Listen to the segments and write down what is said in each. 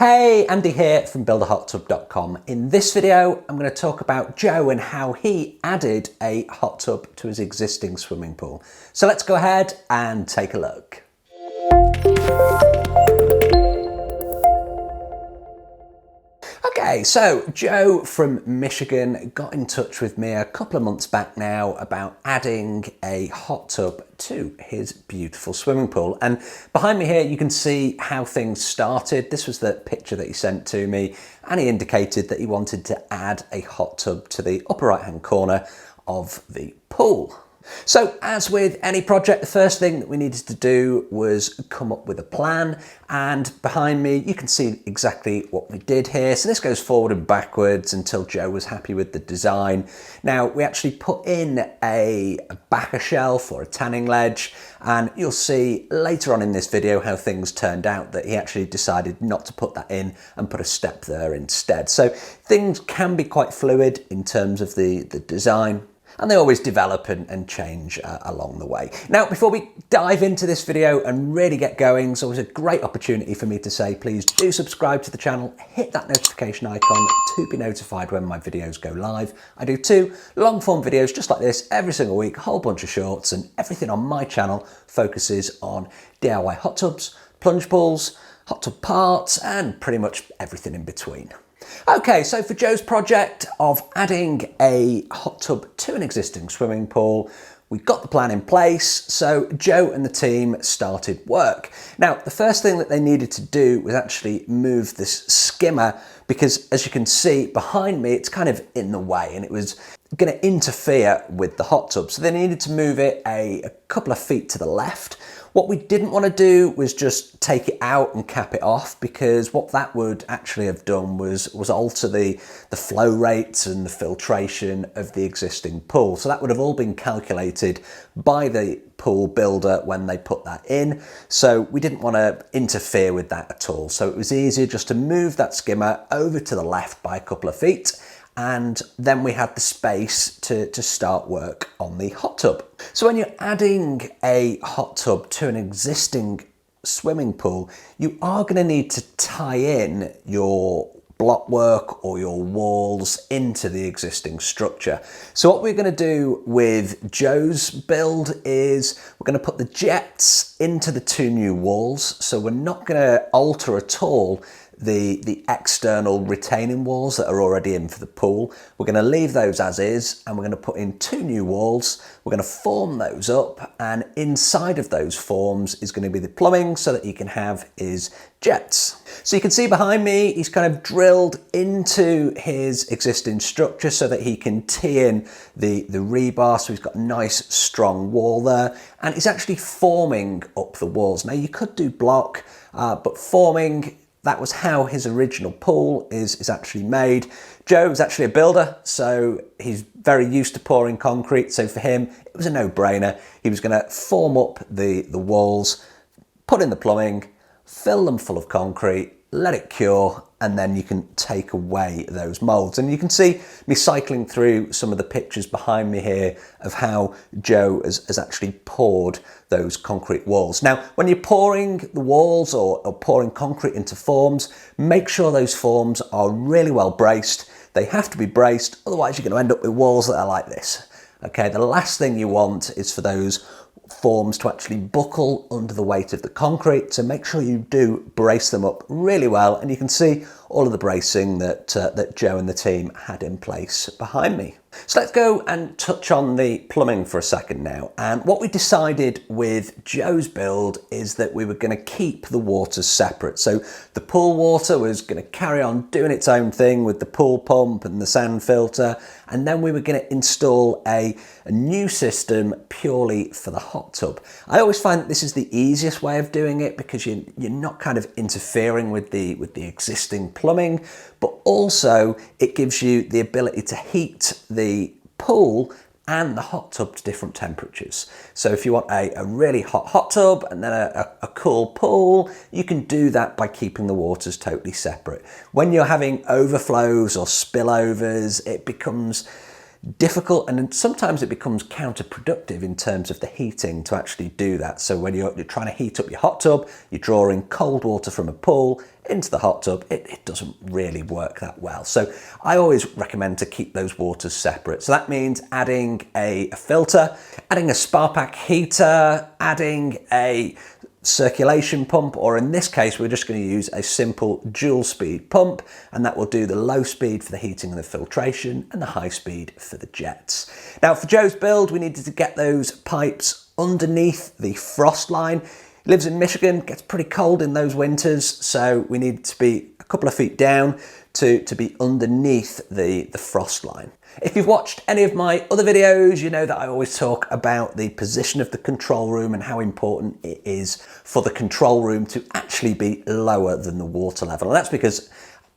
Hey, Andy here from buildahottub.com. In this video, I'm going to talk about Joe and how he added a hot tub to his existing swimming pool. So let's go ahead and take a look. Okay, so Joe from Michigan got in touch with me a couple of months back now about adding a hot tub to his beautiful swimming pool. And behind me here, you can see how things started. This was the picture that he sent to me, and he indicated that he wanted to add a hot tub to the upper right-hand corner of the pool. So as with any project, the first thing that we needed to do was come up with a plan, and behind me you can see exactly what we did here. So this goes forward and backwards until Joe was happy with the design. Now we actually put in a backer shelf or a tanning ledge, and you'll see later on in this video how things turned out, that he actually decided not to put that in and put a step there instead. So things can be quite fluid in terms of the design, and they always develop and change along the way. Now, before we dive into this video and really get going, it's always a great opportunity for me to say, please do subscribe to the channel, hit that notification icon to be notified when my videos go live. I do 2 long form videos just like this every single week, a whole bunch of shorts, and everything on my channel focuses on DIY hot tubs, plunge pools, hot tub parts, and pretty much everything in between. Okay, so for Joe's project of adding a hot tub to an existing swimming pool, we got the plan in place, so Joe and the team started work. Now, the first thing that they needed to do was actually move this skimmer, because as you can see behind me, it's kind of in the way and it was going to interfere with the hot tub. So they needed to move it a couple of feet to the left. What we didn't want to do was just take it out and cap it off, because what that would actually have done was alter the flow rates and the filtration of the existing pool. So that would have all been calculated by the pool builder when they put that in. So we didn't want to interfere with that at all. So it was easier just to move that skimmer over to the left by a couple of feet, and then we had the space to start work on the hot tub. So when you're adding a hot tub to an existing swimming pool, you are going to need to tie in your blockwork or your walls into the existing structure. So what we're going to do with Joe's build is we're going to put the jets into the 2 new walls. So we're not going to alter at all the external retaining walls that are already in for the pool. We're going to leave those as is, and we're going to put in 2 new walls. We're going to form those up, and inside of those forms is going to be the plumbing so that he can have his jets. So you can see behind me, he's kind of drilled into his existing structure so that he can tee in the rebar. So he's got a nice strong wall there, and he's actually forming up the walls. Now you could do block, but forming, that was how his original pool is actually made. Joe is actually a builder, so he's very used to pouring concrete. So for him, it was a no-brainer. He was going to form up the walls, put in the plumbing, fill them full of concrete, let it cure, and then you can take away those molds. And you can see me cycling through some of the pictures behind me here of how Joe has actually poured those concrete walls. Now, when you're pouring the walls or pouring concrete into forms, make sure those forms are really well braced. They have to be braced, otherwise you're going to end up with walls that are like this. Okay, the last thing you want is for those forms to actually buckle under the weight of the concrete, so make sure you do brace them up really well, and you can see all of the bracing that Joe and the team had in place behind me. So let's go and touch on the plumbing for a second now. And what we decided with Joe's build is that we were going to keep the waters separate. So the pool water was going to carry on doing its own thing with the pool pump and the sand filter, and then we were going to install a new system purely for the hot tub. I always find that this is the easiest way of doing it, because you're not kind of interfering with the existing plumbing, but also it gives you the ability to heat the pool and the hot tub to different temperatures. So if you want a really hot tub and then a cool pool, you can do that by keeping the waters totally separate. When you're having overflows or spillovers, it becomes difficult, and sometimes it becomes counterproductive in terms of the heating to actually do that. So when you're trying to heat up your hot tub, you're drawing cold water from a pool into the hot tub, it doesn't really work that well. So I always recommend to keep those waters separate. So that means adding a filter, adding a spa pack heater, adding a circulation pump, or in this case we're just going to use a simple dual speed pump, and that will do the low speed for the heating and the filtration and the high speed for the jets. Now for Joe's build, we needed to get those pipes underneath the frost line. He lives in Michigan, gets pretty cold in those winters, so we needed to be a couple of feet down to be underneath the frost line. If you've watched any of my other videos, you know that I always talk about the position of the control room and how important it is for the control room to actually be lower than the water level. And that's because,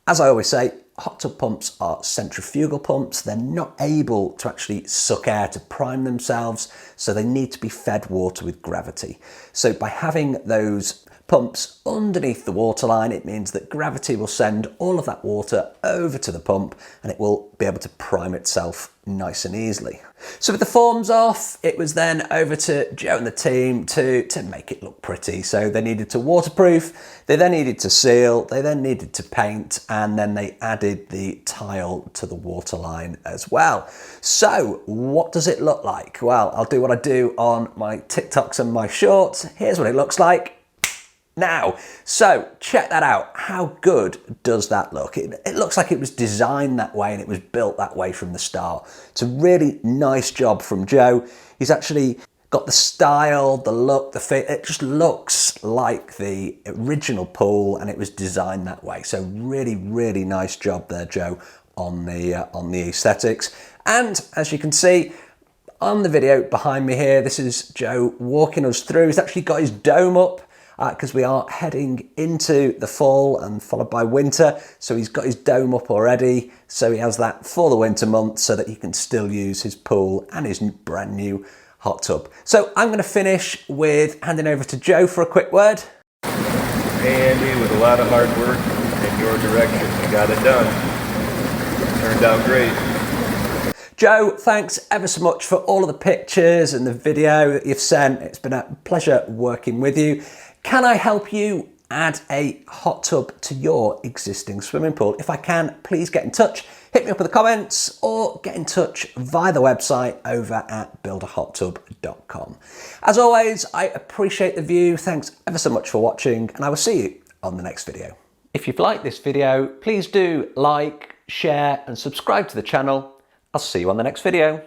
as I always say, hot tub pumps are centrifugal pumps. They're not able to actually suck air to prime themselves, so they need to be fed water with gravity. So by having those pumps underneath the water line, it means that gravity will send all of that water over to the pump and it will be able to prime itself nice and easily. So with the forms off, it was then over to Joe and the team to make it look pretty. So they needed to waterproof, they then needed to seal, they then needed to paint, and then they added the tile to the water line as well. So what does it look like? Well, I'll do what I do on my TikToks and my shorts. Here's what it looks like now. So check that out. How good does that look? It looks like it was designed that way and it was built that way from the start. It's a really nice job from Joe. He's actually got the style, the look, the fit. It just looks like the original pool and it was designed that way. So really, really nice job there, Joe, on the aesthetics. And as you can see on the video behind me here, this is Joe walking us through. He's actually got his dome up, because we are heading into the fall and followed by winter. So he's got his dome up already. So he has that for the winter months so that he can still use his pool and his brand new hot tub. So I'm going to finish with handing over to Joe for a quick word. Hey Andy, with a lot of hard work in your direction, you got it done. Turned out great. Joe, thanks ever so much for all of the pictures and the video that you've sent. It's been a pleasure working with you. Can I help you add a hot tub to your existing swimming pool? If I can, please get in touch. Hit me up in the comments or get in touch via the website over at buildahottub.com. As always, I appreciate the view. Thanks ever so much for watching, and I will see you on the next video. If you've liked this video, please do like, share and subscribe to the channel. I'll see you on the next video.